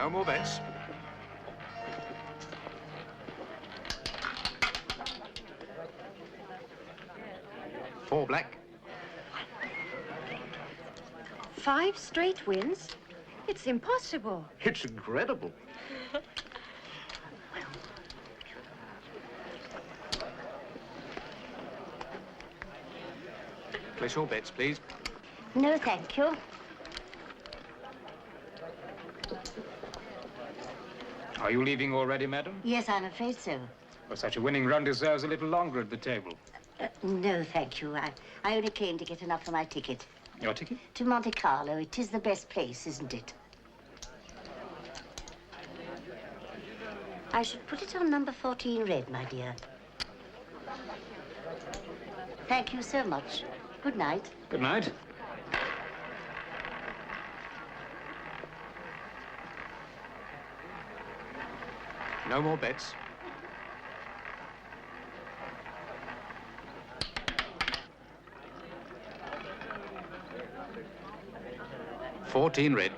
No more bets. Four black. 5 straight wins? It's impossible. It's incredible. Place your bets, please. No, thank you. Are you leaving already, madam? Yes, I'm afraid so. Well, such a winning run deserves a little longer at the table. No, thank you. I only came to get enough for my ticket. Your ticket? To Monte Carlo. It is the best place, isn't it? I should put it on number 14 red, my dear. Thank you so much. Good night. Good night. No more bets. $14 red.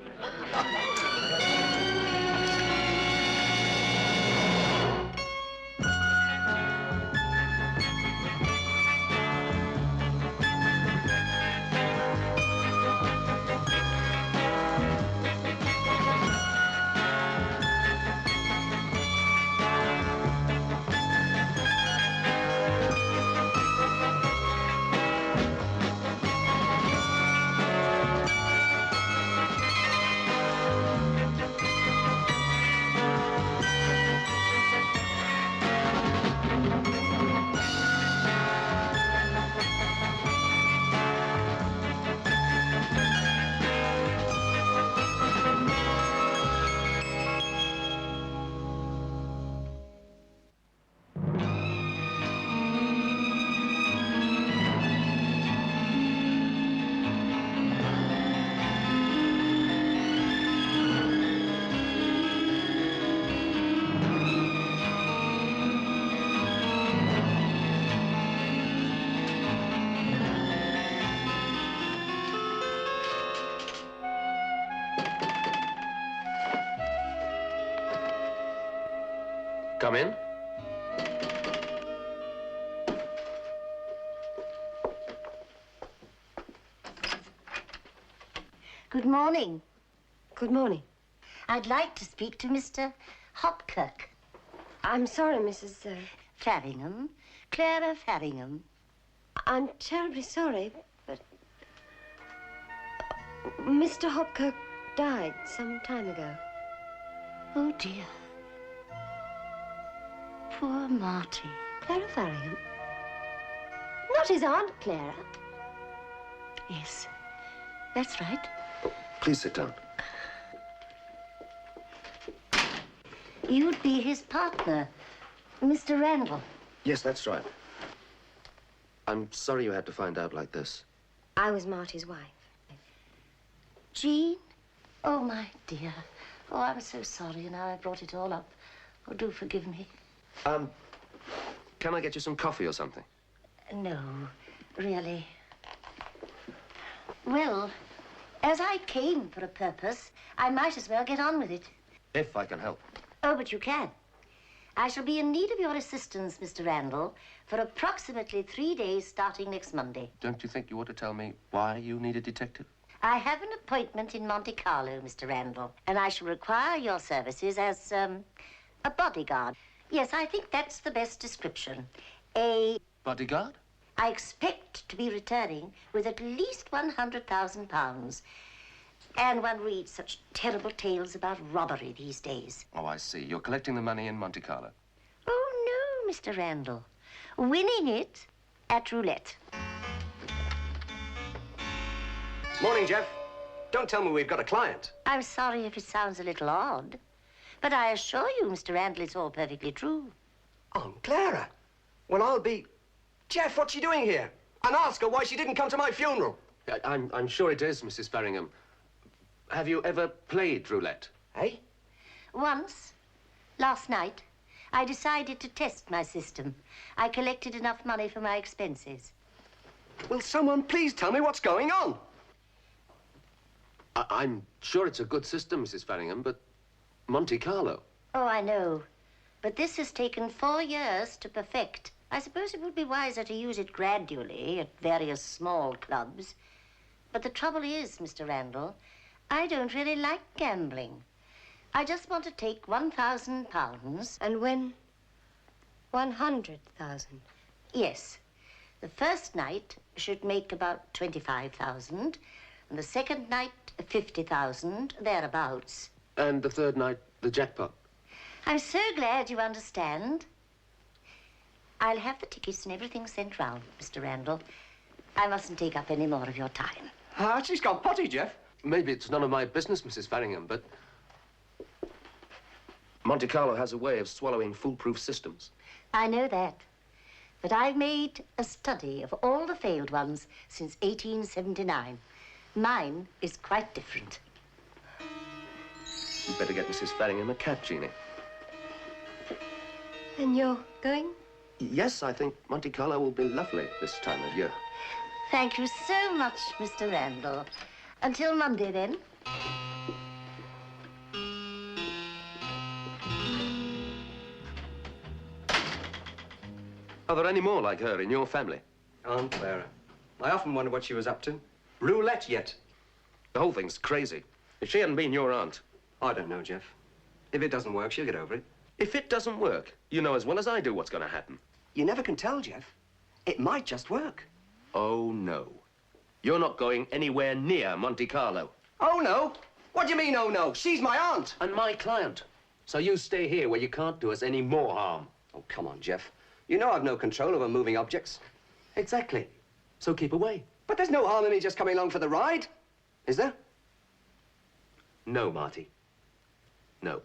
Come in. Good morning. Good morning. I'd like to speak to Mr. Hopkirk. I'm sorry, Mrs. Faringham. Clara Faringham. I'm terribly sorry, but Mr. Hopkirk died some time ago. Oh, dear. Poor Marty. Clara Faringham? Not his Aunt Clara. Yes, that's right. Please sit down. You'd be his partner, Mr. Randall. Yes, that's right. I'm sorry you had to find out like this. I was Marty's wife. Jean? Oh, my dear. Oh, I'm so sorry, and now I brought it all up. Oh, do forgive me. Can I get you some coffee or something? No, really. Well, as I came for a purpose, I might as well get on with it. If I can help. Oh, but you can. I shall be in need of your assistance, Mr. Randall, for approximately 3 days starting next Monday. Don't you think you ought to tell me why you need a detective? I have an appointment in Monte Carlo, Mr. Randall, and I shall require your services as, a bodyguard. Yes, I think that's the best description. A Bodyguard? I expect to be returning with at least £100,000. And one reads such terrible tales about robbery these days. Oh, I see. You're collecting the money in Monte Carlo. Oh, no, Mr. Randall. Winning it at roulette. Morning, Jeff. Don't tell me we've got a client. I'm sorry if it sounds a little odd, but I assure you, Mr. Randall, it's all perfectly true. Aunt Clara. Well, I'll be... Jeff, what's she doing here? And ask her why she didn't come to my funeral. I'm sure it is, Mrs. Faringham. Have you ever played roulette? Eh? Once, last night, I decided to test my system. I collected enough money for my expenses. Will someone please tell me what's going on? I'm sure it's a good system, Mrs. Faringham, but Monte Carlo. Oh, I know. But this has taken 4 years to perfect. I suppose it would be wiser to use it gradually at various small clubs. But the trouble is, Mr. Randall, I don't really like gambling. I just want to take £1,000. And win 100,000. Yes. The first night should make about 25,000, and the second night 50,000, thereabouts. And the third night, the jackpot. I'm so glad you understand. I'll have the tickets and everything sent round, Mr. Randall. I mustn't take up any more of your time. Ah, she's gone potty, Jeff. Maybe it's none of my business, Mrs. Farringham, but Monte Carlo has a way of swallowing foolproof systems. I know that. But I've made a study of all the failed ones since 1879. Mine is quite different. You'd better get Mrs. Farringham a cab, Jeannie. And you're going? Yes, I think Monte Carlo will be lovely this time of year. Thank you so much, Mr. Randall. Until Monday, then. Are there any more like her in your family? Aunt Clara. I often wonder what she was up to. Roulette yet? The whole thing's crazy. If she hadn't been your aunt. I don't know, Jeff. If it doesn't work, she'll get over it. If it doesn't work, you know as well as I do what's going to happen. You never can tell, Jeff. It might just work. Oh, no. You're not going anywhere near Monte Carlo. Oh, no? What do you mean, oh, no? She's my aunt. And my client. So you stay here where you can't do us any more harm. Oh, come on, Jeff. You know I've no control over moving objects. Exactly. So keep away. But there's no harm in me just coming along for the ride. Is there? No, Marty. No.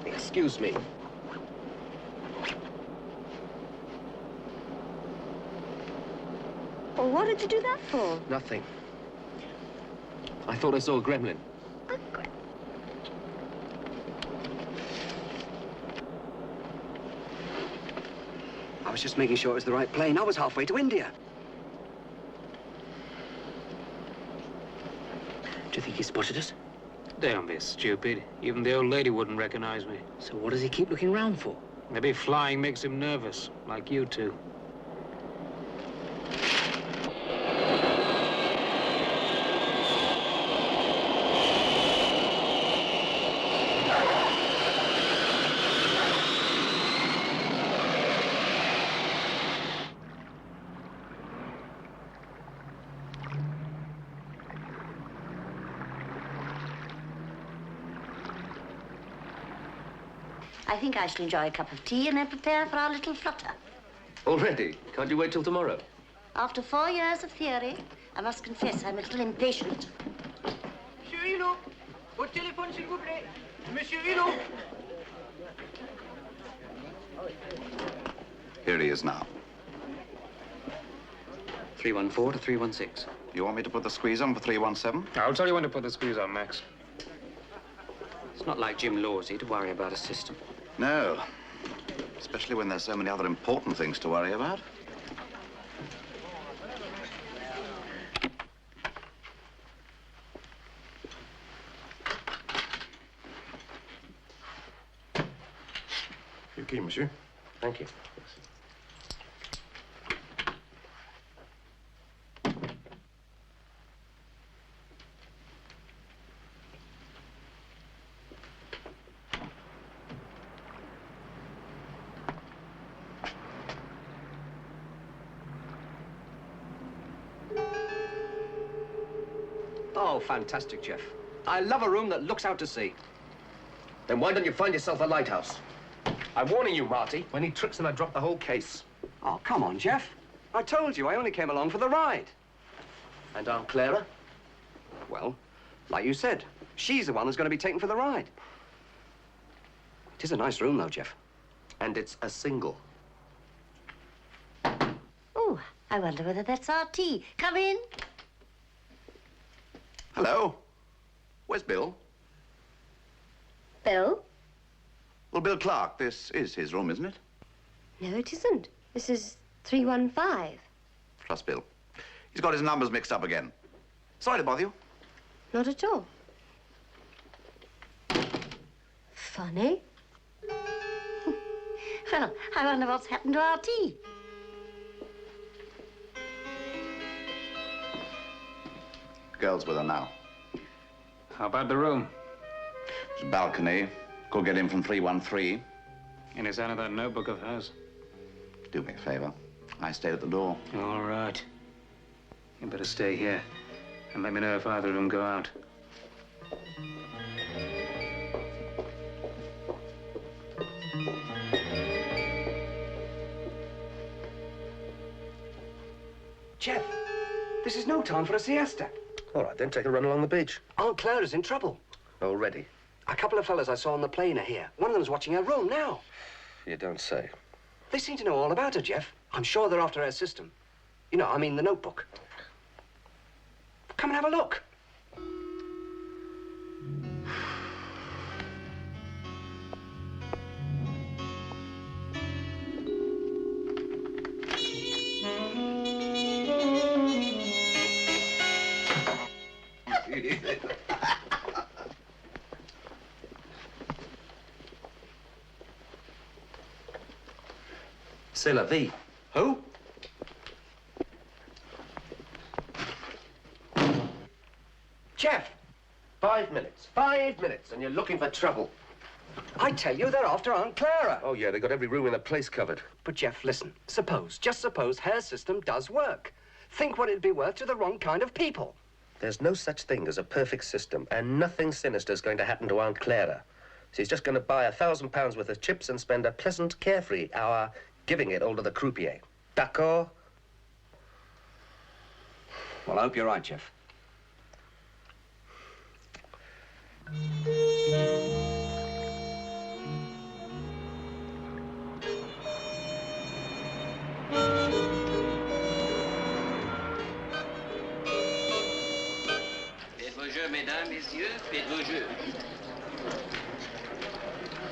Excuse me. Well, what did you do that for? Nothing. I thought I saw a gremlin. I was just making sure it was the right plane. I was halfway to India. Do you think he spotted us? Don't be stupid. Even the old lady wouldn't recognize me. So what does he keep looking round for? Maybe flying makes him nervous, like you two. I think I shall enjoy a cup of tea and then prepare for our little flutter. Already? Can't you wait till tomorrow? After 4 years of theory, I must confess I'm a little impatient. Monsieur Hulot, au téléphone, s'il vous plaît. Monsieur Hulot. Here he is now. 314 to 316. You want me to put the squeeze on for 317? I'll tell you when to put the squeeze on, Max. It's not like Jim Lawsey to worry about a system. No. Especially when there's so many other important things to worry about. Your key, monsieur. Thank you. Oh, fantastic, Jeff. I love a room that looks out to sea. Then why don't you find yourself a lighthouse? I'm warning you, Marty. When he tricks, then I drop the whole case. Oh, come on, Jeff. I told you I only came along for the ride. And Aunt Clara? Well, like you said, she's the one who's going to be taken for the ride. It is a nice room, though, Jeff. And it's a single. Oh, I wonder whether that's our tea. Come in. Hello. Where's Bill? Bill? Well, Bill Clark, this is his room, isn't it? No, it isn't. This is 315. Trust Bill. He's got his numbers mixed up again. Sorry to bother you. Not at all. Funny. Well, I wonder what's happened to our tea. Girl's with her now. How about the room? There's a balcony. Could get in from 313. In his hand of that notebook of hers. Do me a favor. I stayed at the door. All right. You better stay here and let me know if either of them go out. Jeff, this is no time for a siesta. All right, then take a run along the beach. Aunt Clara's in trouble. Already? A couple of fellas I saw on the plane are here. One of them's watching her room now. You don't say. They seem to know all about her, Jeff. I'm sure they're after her system. You know, I mean the notebook. Come and have a look. C'est la vie. Who? Jeff, 5 minutes. 5 minutes, and you're looking for trouble. I tell you, they're after Aunt Clara. Oh, yeah, they got every room in the place covered. But, Jeff, listen. Just suppose her system does work. Think what it'd be worth to the wrong kind of people. There's no such thing as a perfect system, and nothing sinister is going to happen to Aunt Clara. She's just going to buy £1,000 worth of chips and spend a pleasant, carefree hour giving it all to the croupier. D'accord? Well, I hope you're right, Jeff. Faites vos jeux, mesdames, messieurs, faites vos jeux.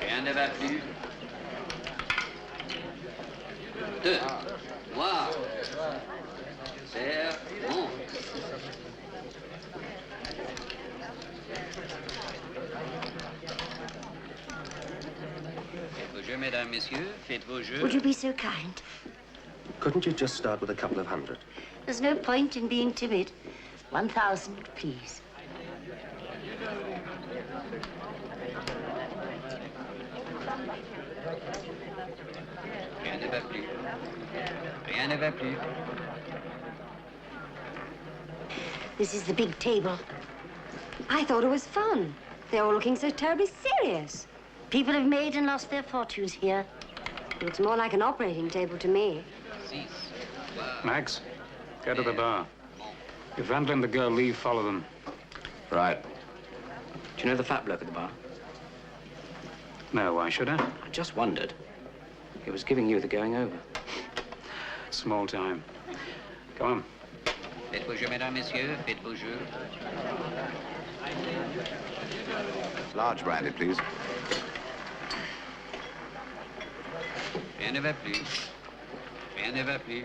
Rien ne va plus. 2, 3, c'est bon. Faites vos jeux, mesdames, messieurs, faites vos jeux. Would you be so kind? Couldn't you just start with a couple of hundred? There's no point in being timid. 1,000, please. Rien ne va plus. Rien ne va plus. This is the big table. I thought it was fun. They're all looking so terribly serious. People have made and lost their fortunes here. It's more like an operating table to me. Max, go to the bar. If Randall and the girl leave, follow them. Right. Do you know the fat bloke at the bar? No, why should I? I just wondered. He was giving you the going over. Small time. Come on. Faites vos jeux, mesdames, messieurs, faites vos jeux. Large brandy, please. Rien ne va plus. Rien ne va plus.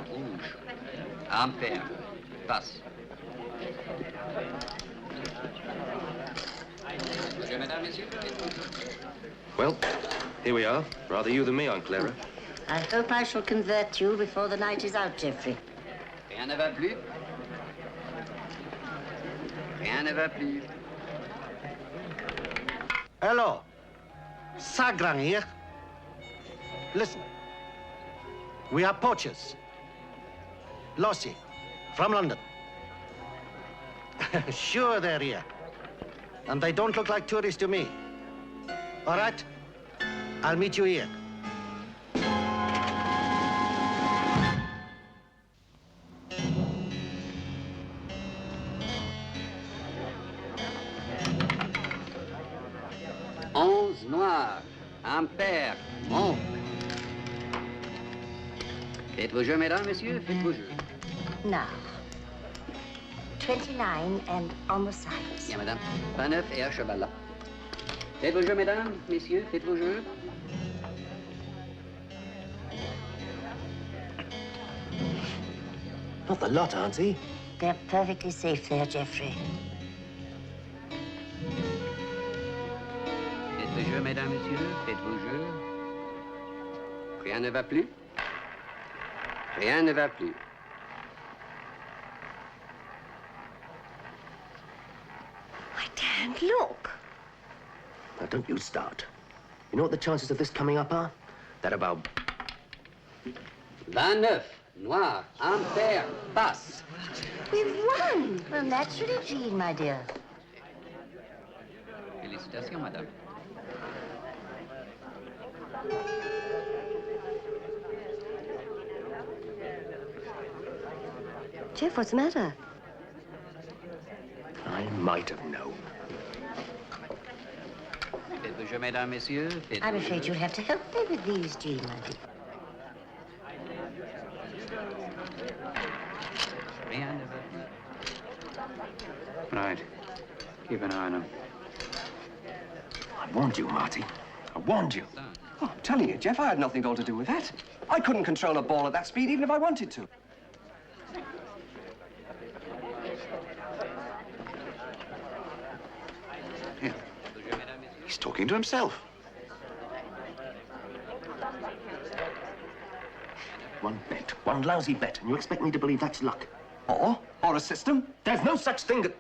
Rouge. Ampère. Passe. Bonjour, mesdames, messieurs. Well, here we are. Rather you than me, Aunt Clara. I hope I shall convert you before the night is out, Geoffrey. Rien ne va plus. Rien ne va plus. Hello. Sagran here. Listen. We are poachers. Lossy, from London. Sure they're here. And they don't look like tourists to me. All right? I'll meet you here. 11 noir. Impair. Monte. Faites vos jeux, mesdames, messieurs, faites vos jeux. Now, 29 and on the sides. Bien, madame. Pas neuf et à cheval là. Faites vos jeux, mesdames, messieurs, faites vos jeux. Not the lot, Auntie. They're perfectly safe there, Geoffrey. Faites vos jeux, mesdames, messieurs, faites vos jeux. Rien ne va plus. Rien ne va plus. I daren't look. Now, don't you start. You know what the chances of this coming up are? They're about... 29, noir, impair, passe. We've won. Well, naturally, Jean, my dear. Félicitations, madame. Jeff, what's the matter? I might have known. Faites vos jeux, mesdames, messieurs, faites I'm vos afraid jeux. you'll have to help me with these, Jean, my dear. Rien ne va plus. Right. Keep an eye on him. I warned you, Marty. I warned you. Oh, I'm telling you, Jeff, I had nothing at all to do with that. I couldn't control a ball at that speed even if I wanted to. Yeah. He's talking to himself. One bet, one lousy bet, and you expect me to believe that's luck? Or a system. There's no such thing as...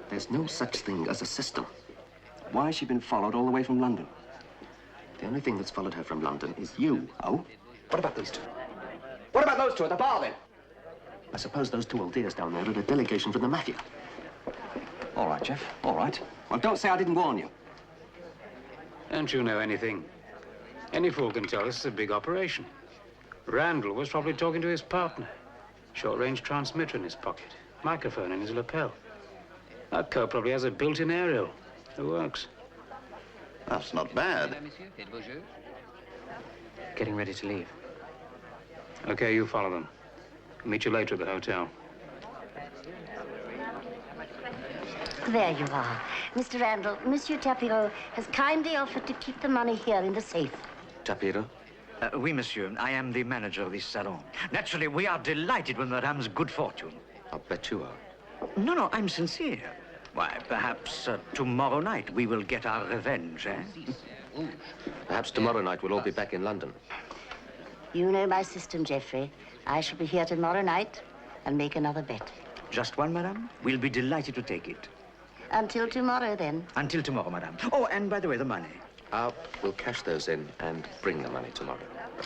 There's no such thing as a system. Why has she been followed all the way from London? The only thing that's followed her from London is you. Oh? What about these two? What about those two at the bar, then? I suppose those two old dears down there are a delegation from the mafia. All right, Jeff, all right. Well, don't say I didn't warn you. Don't you know anything? Any fool can tell us it's a big operation. Randall was probably talking to his partner. Short-range transmitter in his pocket. Microphone in his lapel. That cop probably has a built-in aerial. It works. That's not bad. Mesdames, messieurs, faites vos jeux. Getting ready to leave. Okay, you follow them. Meet you later at the hotel. There you are. Mr. Randall, Monsieur Tapiro has kindly offered to keep the money here in the safe. Tapiro? Oui, monsieur. I am the manager of this salon. Naturally, we are delighted with Madame's good fortune. I'll bet you are. No, I'm sincere. Why, perhaps tomorrow night we will get our revenge, eh? Perhaps tomorrow night we'll all be back in London. You know my system, Geoffrey. I shall be here tomorrow night and make another bet. Just one, madame? We'll be delighted to take it. Until tomorrow, then. Until tomorrow, madame. Oh, and by the way, the money. We'll cash those in and bring the money tomorrow.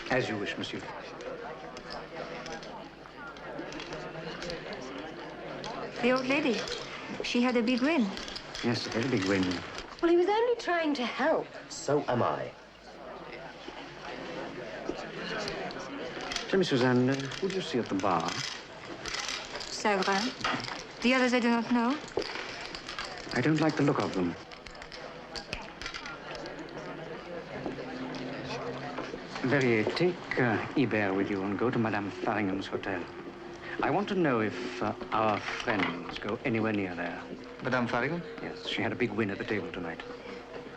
As you wish, monsieur. The old lady, she had a big win. Yes, a very big win. Well, he was only trying to help. So am I. Tell me, Suzanne, who do you see at the bar? Savrin. The others I do not know. I don't like the look of them. Verrier, take Ibert with you and go to Madame Faringham's hotel. I want to know if our friends go anywhere near there. Madame Faringham? Yes, she had a big win at the table tonight.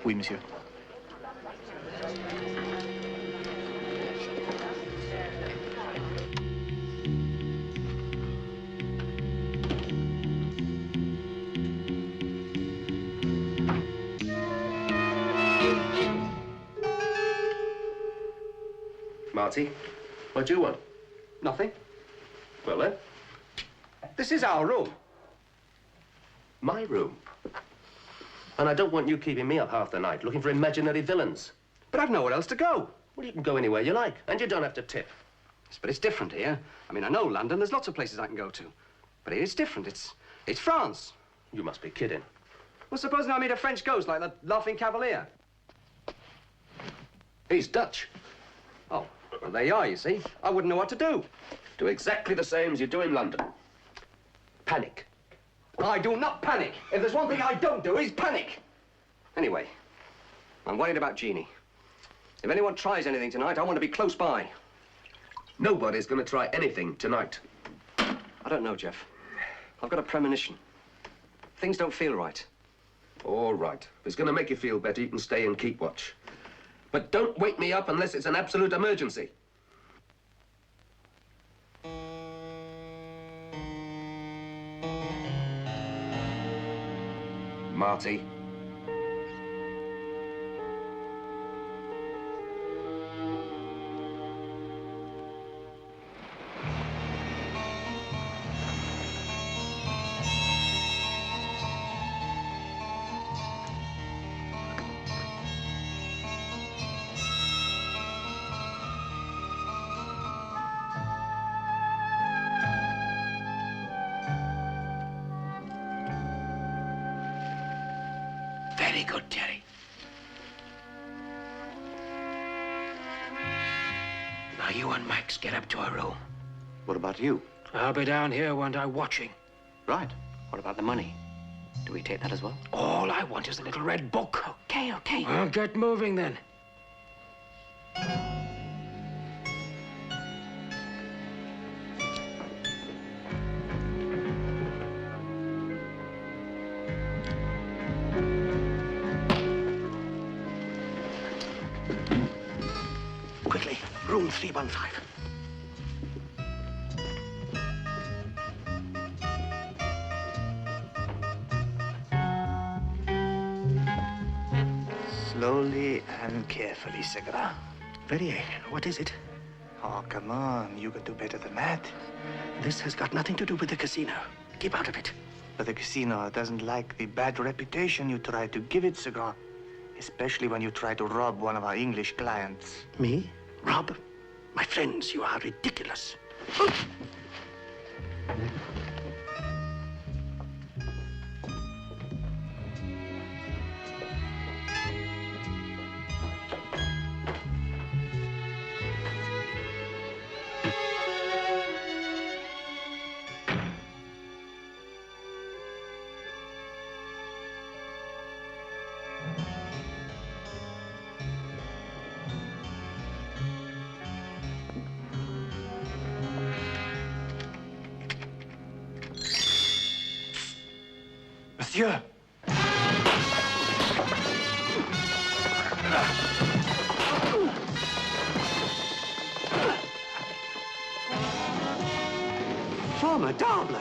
Oui, monsieur. Marty, what do you want? Nothing. Well, then, This is our room. my room. And I don't want you keeping me up half the night looking for imaginary villains. But I've nowhere else to go. Well, you can go anywhere you like, and you don't have to tip. Yes, but it's different here. I mean, I know London. There's lots of places I can go to. But here it's different. It's France. You must be kidding. Well, supposing I meet a French ghost like the Laughing Cavalier. He's Dutch. Oh, well, there you are, you see. I wouldn't know what to do. Do exactly the same as you do in London. Panic. I do not panic. If there's one thing I don't do, is panic. Anyway, I'm worried about Jeannie. If anyone tries anything tonight, I want to be close by. Nobody's going to try anything tonight. I don't know, Jeff. I've got a premonition. Things don't feel right. All right. If it's going to make you feel better, you can stay and keep watch. But don't wake me up unless it's an absolute emergency. Marty. Very good, Jerry. Now you and Max get up to our room. What about you? I'll be down here, won't I, watching. Right. What about the money? Do we take that as well? All I want is the little red book. Okay, okay. Well, get moving then. Quickly, room 315. Slowly and carefully, Segura. Ready? What is it? Oh, come on. You can do better than that. This has got nothing to do with the casino. Keep out of it. But the casino doesn't like the bad reputation you try to give it, Segura. Especially when you try to rob one of our English clients. Me? Rob? My friends, you are ridiculous. Monsieur! Formidable!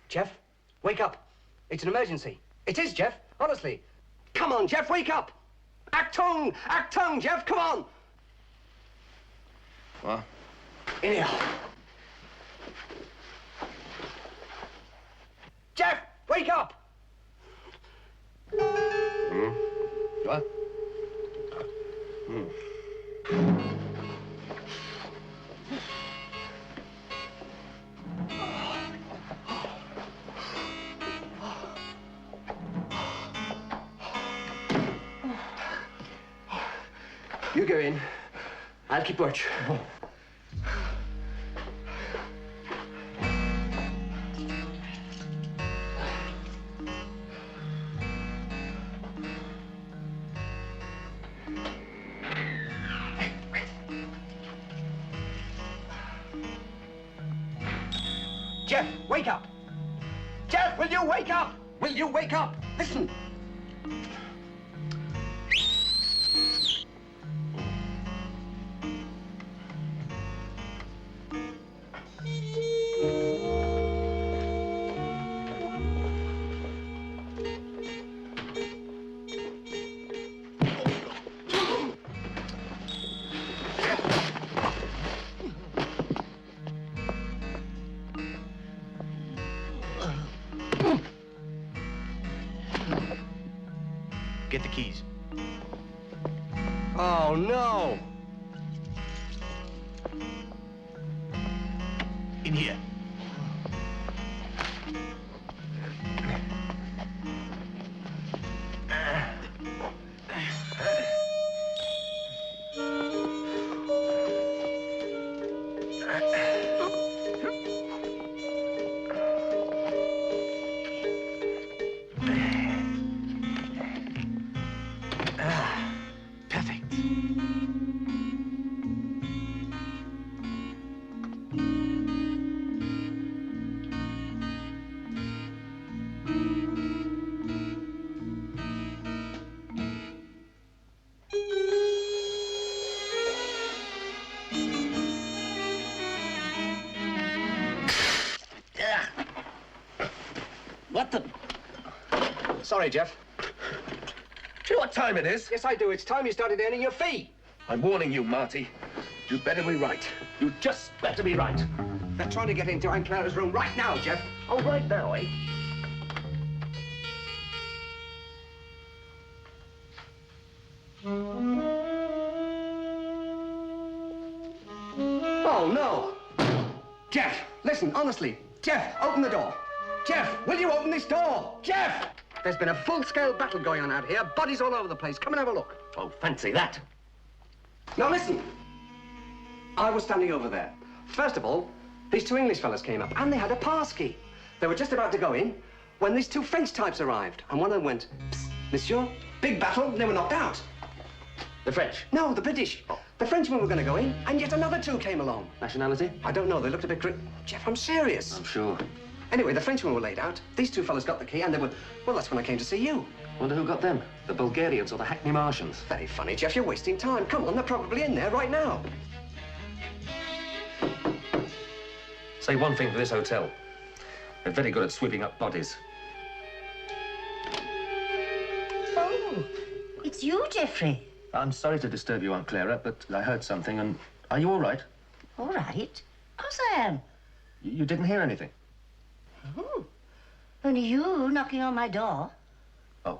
Jeff, wake up. It's an emergency. It is, Jeff, honestly. Come on, Jeff, wake up. Act tongue, Jeff, come on. What? In here. Jeff, wake up. What? You go in. I'll keep watch. Jeff, wake up! Jeff, will you wake up? Will you wake up? Listen. Get the keys. Oh, no! here. Perfect. What the? Sorry, Jeff. Do you know what time it is? Yes, I do. It's time you started earning your fee. I'm warning you, Marty. You better be right. You just better be right. They're trying to get into Aunt Clara's room right now, Jeff. Oh, right now, eh? Oh, no. Jeff, listen, honestly. Jeff, open the door. Jeff, will you open this door? Jeff! There's been a full-scale battle going on out here. Bodies all over the place. Come and have a look. Oh, fancy that. Now, listen. I was standing over there. First of all, these two English fellas came up, and they had a pass key. They were just about to go in when these two French types arrived, and one of them went, "Psst, monsieur, big battle," and they were knocked out. The French? No, the British. Oh. The Frenchmen were going to go in, and yet another two came along. Nationality? I don't know. They looked a bit Jeff, I'm serious. I'm sure. Anyway, the Frenchmen were laid out. These two fellas got the key, and they were... Well, that's when I came to see you. Wonder who got them? The Bulgarians or the Hackney Martians? Very funny, Jeff. You're wasting time. Come on, they're probably in there right now. Say one thing for this hotel. They're very good at sweeping up bodies. Oh, it's you, Geoffrey. I'm sorry to disturb you, Aunt Clara, but I heard something, and are you all right? All right. Of course I am. You didn't hear anything? Oh, only you knocking on my door. Oh,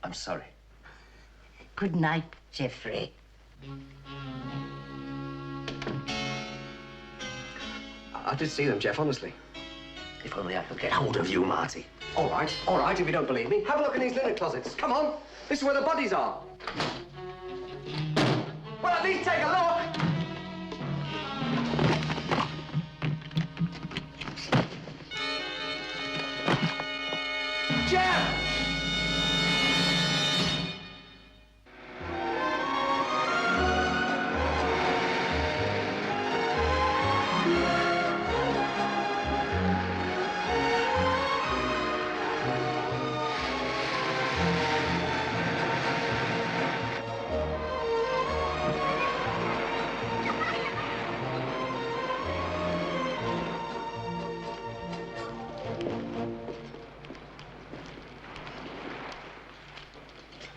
I'm sorry. Good night, Geoffrey. I did see them, Jeff, honestly. If only I could get hold of you, Marty. All right, if you don't believe me. Have a look in these linen closets. Come on. This is where the bodies are. Well, at least take a look. Jeff!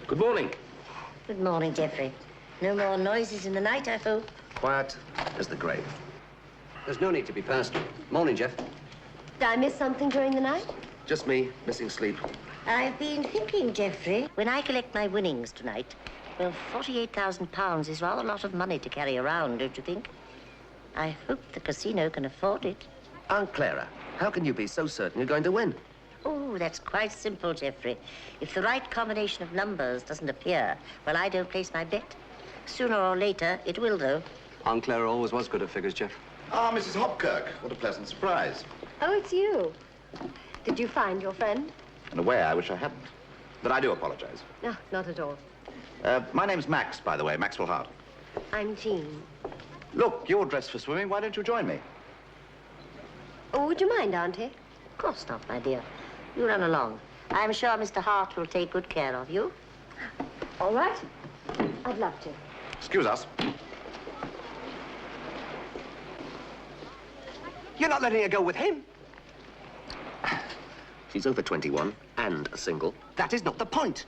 Good morning. Good morning, Geoffrey. No more noises in the night, I hope. Quiet as the grave. There's no need to be personal. Morning, Jeff. Did I miss something during the night? Just me, missing sleep. I've been thinking, Geoffrey, when I collect my winnings tonight, well, £48,000 is rather a lot of money to carry around, don't you think? I hope the casino can afford it. Aunt Clara, how can you be so certain you're going to win? Oh, that's quite simple, Geoffrey. If the right combination of numbers doesn't appear, well, I don't place my bet. Sooner or later, it will, though. Aunt Clara always was good at figures, Jeff. Ah, Mrs. Hopkirk. What a pleasant surprise. Oh, it's you. Did you find your friend? In a way, I wish I hadn't. But I do apologize. No, not at all. My name's Max, by the way, Maxwell Hart. I'm Jean. Look, you're dressed for swimming. Why don't you join me? Oh, would you mind, Auntie? Of course not, my dear. You run along. I'm sure Mr. Hart will take good care of you. All right. I'd love to. Excuse us. You're not letting her go with him. She's over 21 and a single. That is not the point.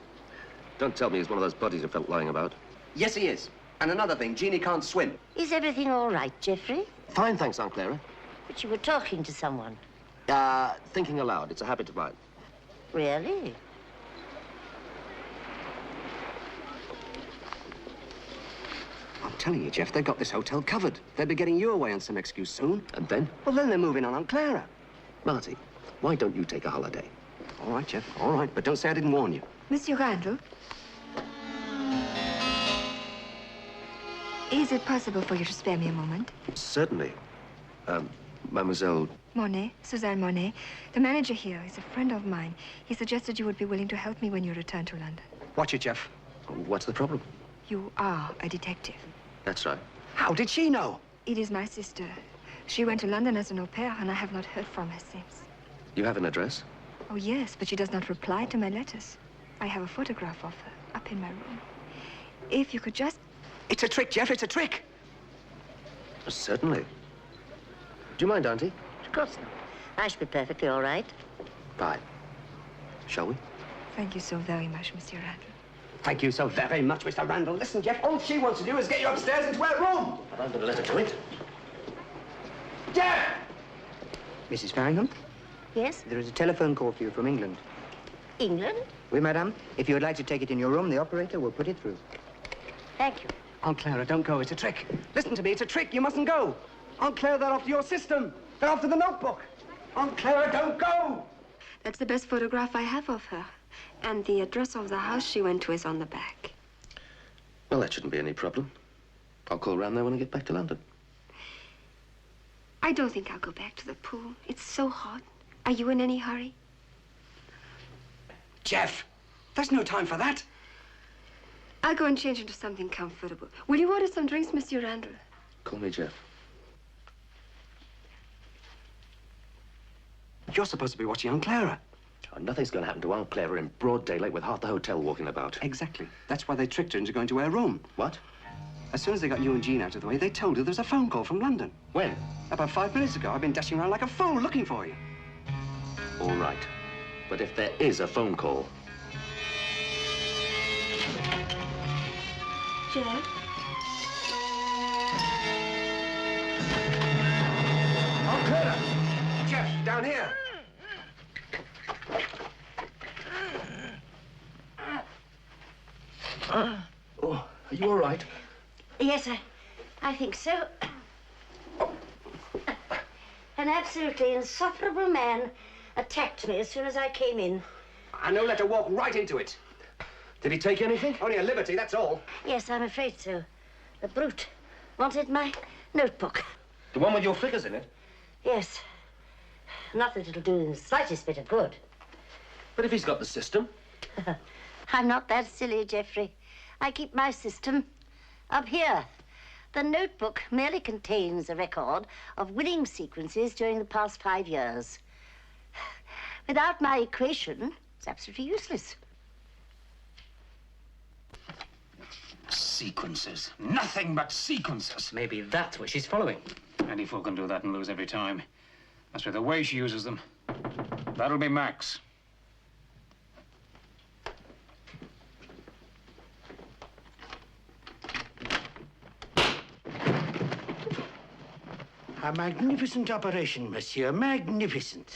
Don't tell me he's one of those bodies you felt lying about. Yes, he is. And another thing, Jeannie can't swim. Is everything all right, Geoffrey? Fine, thanks, Aunt Clara. But you were talking to someone. Thinking aloud. It's a habit of mine. Really? telling you, Jeff, they've got this hotel covered. They'll be getting you away on some excuse soon. And then? Well, then they're moving on Aunt Clara. Marty, why don't you take a holiday? All right, Jeff, all right, but don't say I didn't warn you. Monsieur Randall? Is it possible for you to spare me a moment? Certainly. Mademoiselle... Monet, Suzanne Monet. The manager here is a friend of mine. He suggested you would be willing to help me when you return to London. Watch it, Jeff. What's the problem? You are a detective. That's right. How did she know? It is my sister. She went to London as an au pair, and I have not heard from her since. You have an address? Oh, yes, but she does not reply to my letters. I have a photograph of her up in my room. If you could just... It's a trick, Jeff, it's a trick. Certainly. Do you mind, Auntie? Of course not. I should be perfectly all right. Fine. Shall we? Thank you so very much, Monsieur Randall. Thank you so very much, Mr. Randall. Listen, Jeff, all she wants to do is get you upstairs into her room. But I'm going to let her do it. Jeff! Mrs. Farringham, Yes? there is a telephone call for you from England. England? Oui, madame. If you would like to take it in your room, the operator will put it through. Thank you. Aunt Clara, don't go. It's a trick. Listen to me, it's a trick. You mustn't go. Aunt Clara, they're after your system. They're after the notebook. Aunt Clara, don't go. That's the best photograph I have of her. And the address of the house she went to is on the back. Well, that shouldn't be any problem. I'll call round there when I get back to London. I don't think I'll go back to the pool. It's so hot. Are you in any hurry? Jeff, there's no time for that. I'll go and change into something comfortable. Will you order some drinks, Monsieur Randall? Call me Jeff. You're supposed to be watching Aunt Clara. Oh, nothing's going to happen to Aunt Clara in broad daylight with half the hotel walking about. Exactly. That's why they tricked her into going to her room. What? As soon as they got you and Jean out of the way, they told her there was a phone call from London. When? About 5 minutes ago. I've been dashing around like a fool looking for you. All right. But if there is a phone call... Jeff? Aunt Clara! Jeff, down here. Oh, are you all right? Yes, I think so. An absolutely insufferable man attacked me as soon as I came in. I know, let her walk right into it. Did he take anything? Only a liberty, that's all. Yes, I'm afraid so. The brute wanted my notebook. The one with your figures in it? Yes. Not that it'll do the slightest bit of good. But if he's got the system? I'm not that silly, Geoffrey. I keep my system up here. The notebook merely contains a record of winning sequences during the past 5 years. Without my equation, it's absolutely useless. Sequences. Nothing but sequences. Maybe that's what she's following. Any fool can do that and lose every time. As for the way she uses them, that'll be Max. A magnificent operation, monsieur. Magnificent.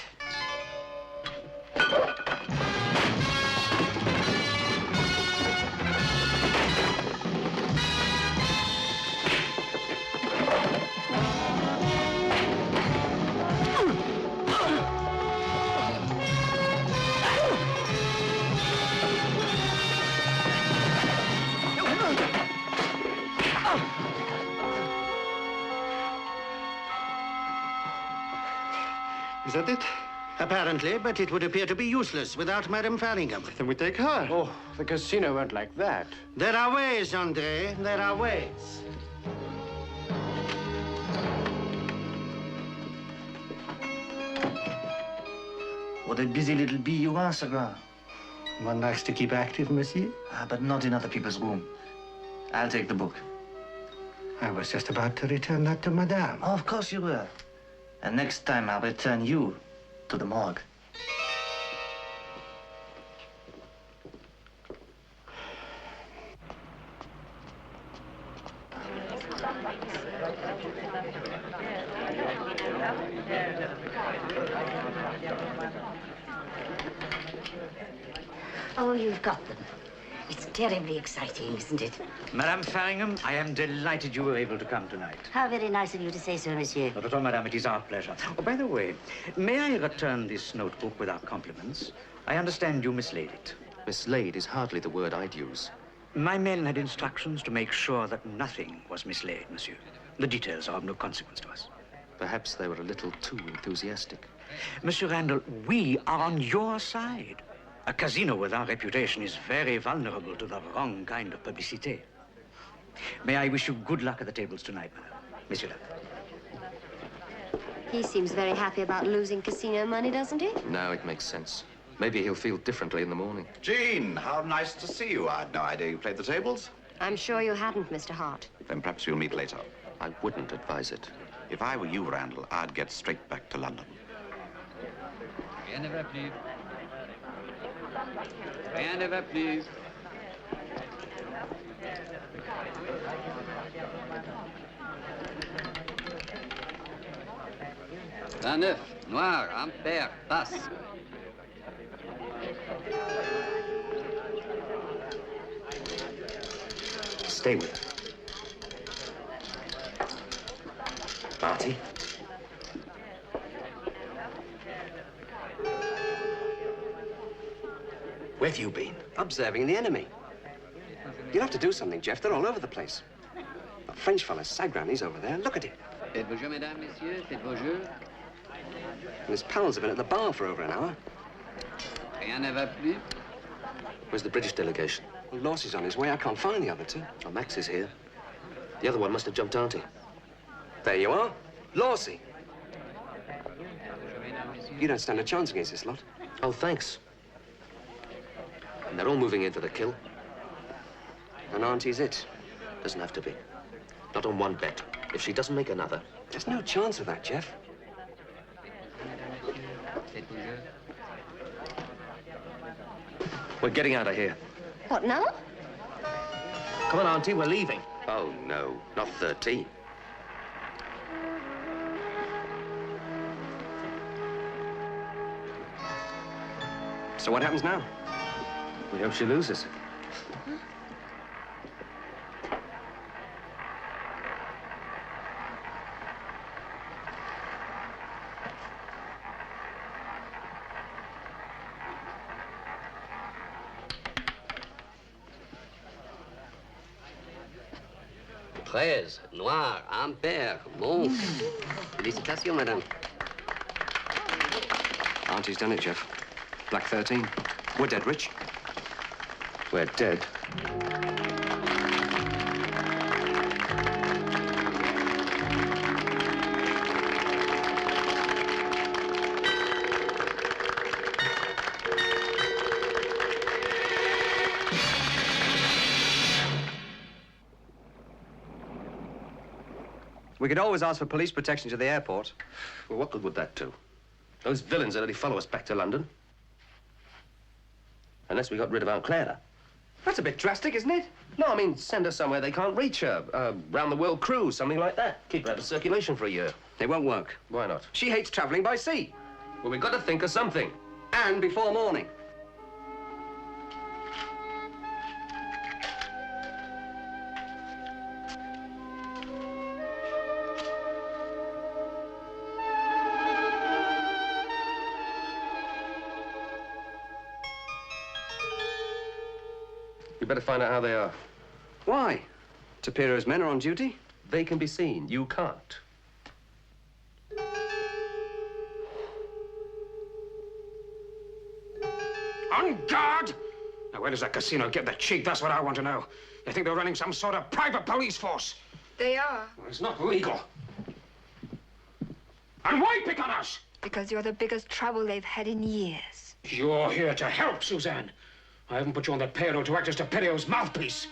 Is that it? Apparently, but it would appear to be useless without Madame Farringham. Then we take her. Oh, the casino won't like that. There are ways, Andre. There are ways. What a busy little bee you are, Segras. One likes to keep active, monsieur. But not in other people's room. I'll take the book. I was just about to return that to Madame. Oh, of course you will. And next time I'll return you to the morgue. Oh, you've got them. It's terribly exciting, isn't it? Madame Farringham, I am delighted you were able to come tonight. How very nice of you to say so, monsieur. Not at all, madame. It is our pleasure. Oh, by the way, may I return this notebook with our compliments? I understand you mislaid it. Mislaid is hardly the word I'd use. My men had instructions to make sure that nothing was mislaid, monsieur. The details are of no consequence to us. Perhaps they were a little too enthusiastic. Monsieur Randall, we are on your side. A casino with our reputation is very vulnerable to the wrong kind of publicité. May I wish you good luck at the tables tonight, madame. Monsieur le. He seems very happy about losing casino money, doesn't he? Now it makes sense. Maybe he'll feel differently in the morning. Jean, how nice to see you. I had no idea you played the tables. I'm sure you hadn't, Mr. Hart. Then perhaps we'll meet later. I wouldn't advise it. If I were you, Randall, I'd get straight back to London. Rien ne va plus. Rien ne va plus. Neuf, noir, impair, passe. Stay with her. Auntie? Where have you been? Observing the enemy. You'll have to do something, Jeff. They're all over the place. That French fella, Sagran, he's over there. Look at him. Faites vos jeux, mesdames, messieurs, faites vos jeux. And his pals have been at the bar for over an hour. Rien ne va plus. Where's the British delegation? Well, Lawsey's on his way. I can't find the other two. Oh, Max is here. The other one must have jumped Auntie. There you are. Lawsey. You don't stand a chance against this lot. Oh, thanks. And they're all moving in for the kill. And Auntie's it. Doesn't have to be. Not on one bet. If she doesn't make another. There's no chance of that, Jeff. Faites vos jeux. We're getting out of here. What now? Come on, Auntie, we're leaving. Oh, no, not 13. So what happens now? We hope she loses. Treize, noir, impair, monk. Félicitations, madame. Auntie's done it, Jeff. Black 13. We're dead rich. We're dead. We could always ask for police protection to the airport. Well, what good would that do? Those villains would only follow us back to London. Unless we got rid of Aunt Clara. That's a bit drastic, isn't it? No, I mean, send her somewhere they can't reach her. Round-the-world cruise, something like that. Keep her out of circulation for a year. It won't work. Why not? She hates traveling by sea. Well, we've got to think of something. And before morning. You better find out how they are. Why? Tapiro's men are on duty? They can be seen. You can't. On guard! Now, where does that casino get the cheek? That's what I want to know. They think they're running some sort of private police force. They are. Well, it's not legal. And why pick on us? Because you're the biggest trouble they've had in years. You're here to help, Suzanne. I haven't put you on the payroll to act as Tapiro's mouthpiece.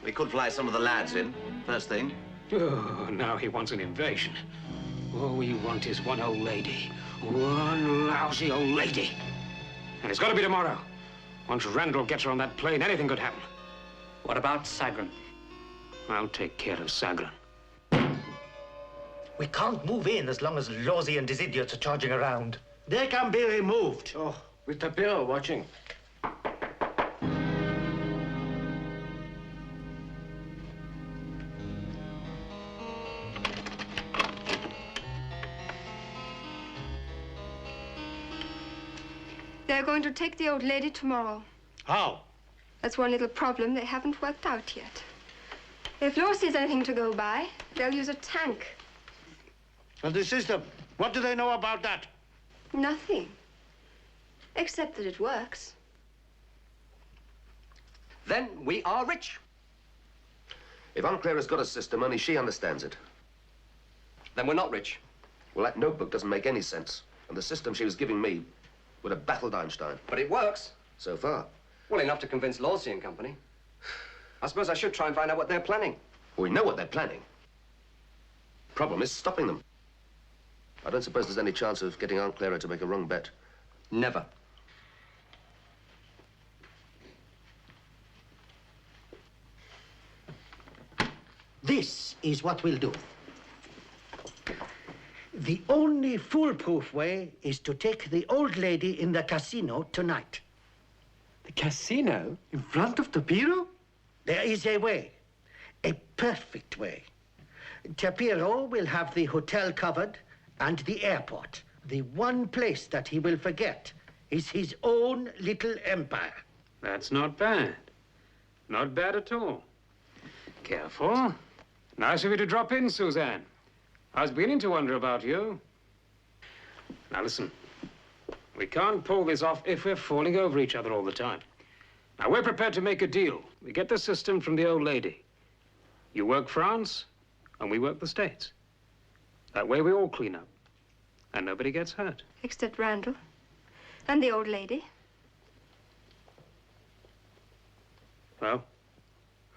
We could fly some of the lads in, first thing. Oh, now he wants an invasion. All we want is one old lady. One lousy old lady. And it's got to be tomorrow. Once Randall gets her on that plane, anything could happen. What about Sagran? I'll take care of Sagran. We can't move in as long as Lawsey and his idiots are charging around. They can be removed. Oh, with Tapiro watching. They're going to take the old lady tomorrow. How? That's one little problem they haven't worked out yet. If law sees anything to go by, they'll use a tank. And the system, what do they know about that? Nothing. Except that it works. Then we are rich. If Aunt Clara's got a system, only she understands it. Then we're not rich. Well, that notebook doesn't make any sense. And the system she was giving me would have baffled Einstein. But it works. So far. Well, enough to convince Lawsey and Company. I suppose I should try and find out what they're planning. Well, we know what they're planning. Problem is stopping them. I don't suppose there's any chance of getting Aunt Clara to make a wrong bet. Never. This is what we'll do. The only foolproof way is to take the old lady in the casino tonight. The casino? In front of the bureau? There is a way. A perfect way. Tapiro will have the hotel covered and the airport. The one place that he will forget is his own little empire. That's not bad. Not bad at all. Careful. Nice of you to drop in, Suzanne. I was beginning to wonder about you. Now listen, we can't pull this off if we're falling over each other all the time. Now we're prepared to make a deal. We get the system from the old lady. You work France, and we work the States. That way we all clean up, and nobody gets hurt. Except Randall and the old lady. Well?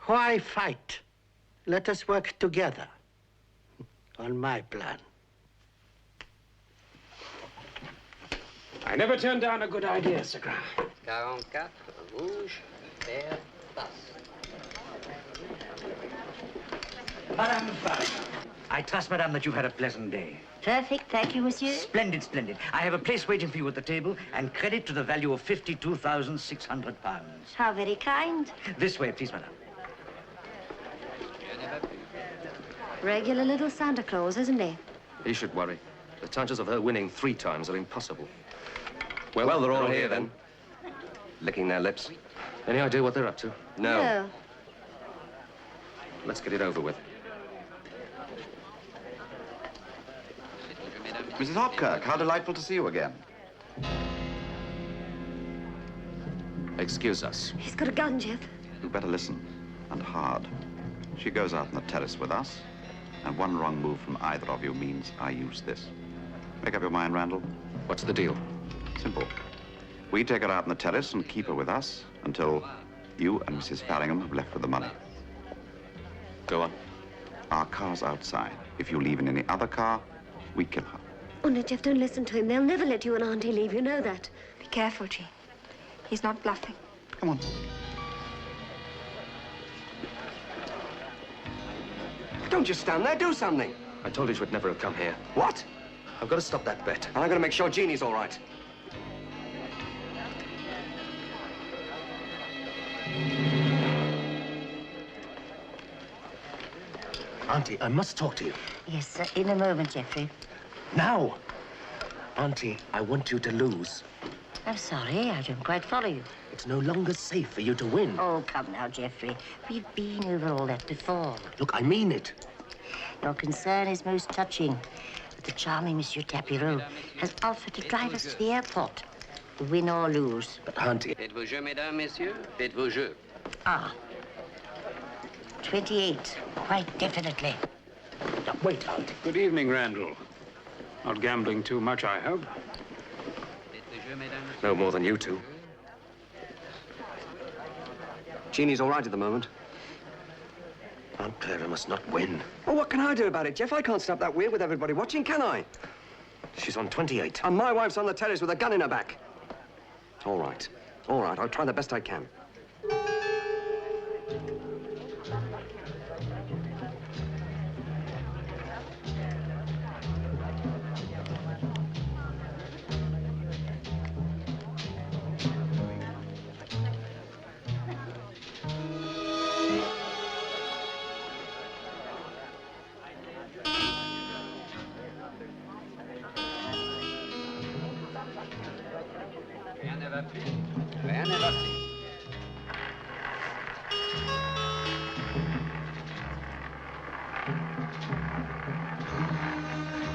Why fight? Let us work together on my plan. I never turn down a good idea, Sir Graham. 44, rouge, vert, passe. Madame Farage, I trust, madame, that you've had a pleasant day. Perfect, thank you, monsieur. Splendid, splendid. I have a place waiting for you at the table and credit to the value of £52,600. How very kind. This way, please, madame. Regular little Santa Claus, isn't he? He should worry. The chances of her winning 3 times are impossible. Well, they're all here then. Licking their lips. Any idea what they're up to? No. Let's get it over with. Mrs. Hopkirk, how delightful to see you again. Excuse us. He's got a gun, Jeff. You better listen, and hard. She goes out on the terrace with us, and one wrong move from either of you means I use this. Make up your mind, Randall. What's the deal? Simple. We take her out on the terrace and keep her with us until you and Mrs. Farringham have left with the money. Go on. Our car's outside. If you leave in any other car, we kill her. Oh, no, Jeff, don't listen to him. They'll never let you and Auntie leave. You know that. Be careful, Jean. He's not bluffing. Come on. Don't just stand there, do something. I told you she would never have come here. What? I've got to stop that bet. And I'm going to make sure Jeannie's all right. Auntie, I must talk to you. Yes, sir. In a moment, Geoffrey. Now. Auntie, I want you to lose. I'm sorry, I don't quite follow you. It's no longer safe for you to win. Oh, come now, Geoffrey. We've been over all that before. Look, I mean it. Your concern is most touching. But the charming Monsieur Tapiro has offered to drive us to the airport. Win or lose. But, Auntie... Faites vos jeux, mesdames, messieurs. Faites vos jeux. Ah. 28. Quite definitely. Now, wait, Auntie. Good evening, Randall. Not gambling too much, I hope. No more than you two. Jeannie's all right at the moment. Aunt Clara must not win. Well, what can I do about it, Jeff? I can't stop that weird with everybody watching, can I? She's on 28. And my wife's on the terrace with a gun in her back. All right. All right, I'll try the best I can. va plus. Rien ne va plus.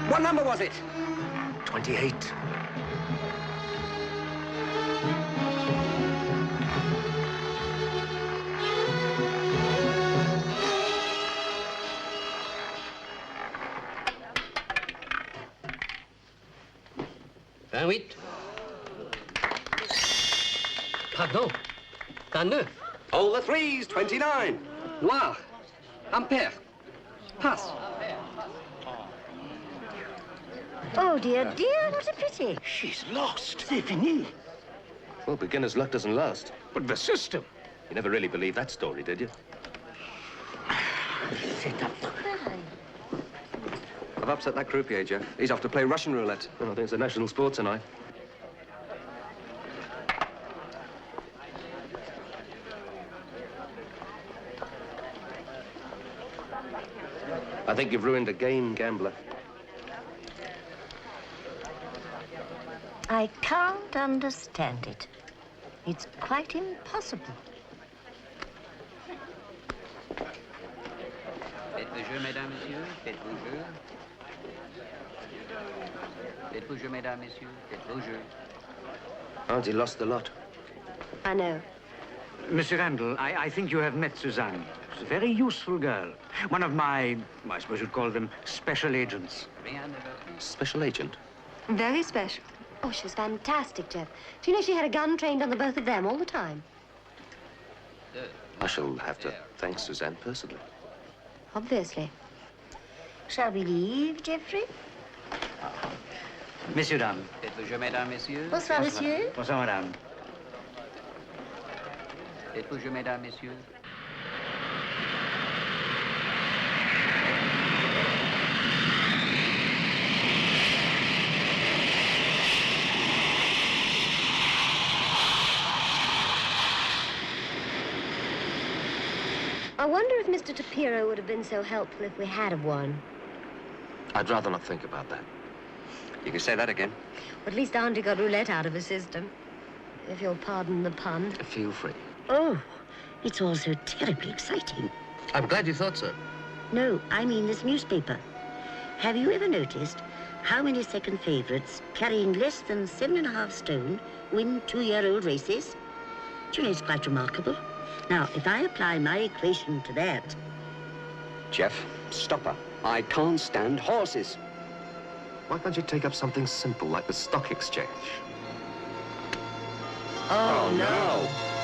What number was it? 28. Pardon. 29. All the threes, 29. Noir. Impair. Pass. Oh, dear, dear, what a pity. She's lost. C'est fini. Well, beginner's luck doesn't last. But the system. You never really believed that story, did you? I've upset that croupier, Jeff. He's off to play Russian roulette. Well, I think it's a national sport tonight. I think you've ruined a game, gambler. I can't understand it. It's quite impossible. Faites-vous jeu, mesdames, messieurs. Faites-vous jeu. Faites-vous jeu, mesdames, messieurs. Faites-vous jeu. Auntie lost a lot. I know. Monsieur Randall, I think you have met Suzanne. She's a very useful girl. One of my, I suppose you'd call them, special agents. Special agent? Very special. Oh, she was fantastic, Jeff. Do you know she had a gun trained on the both of them all the time? I shall have to thank Suzanne personally. Obviously. Shall we leave, Geoffrey? Messieurs, dames. Faites-vous jeu, mesdames, messieurs. Bonsoir, monsieur. Bonsoir, madame. Faites-vous jeu, mesdames, messieurs. I wonder if Mr. Tapiro would have been so helpful if we had have won. I'd rather not think about that. You can say that again. At least Auntie got roulette out of her system. If you'll pardon the pun. Feel free. Oh, it's all so terribly exciting. I'm glad you thought so. No, I mean this newspaper. Have you ever noticed how many second favourites carrying less than 7.5 stone win 2-year-old races? Do you know, it's quite remarkable. Now, if I apply my equation to that... Jeff, stop her. I can't stand horses. Why can't you take up something simple like the stock exchange? Oh, no.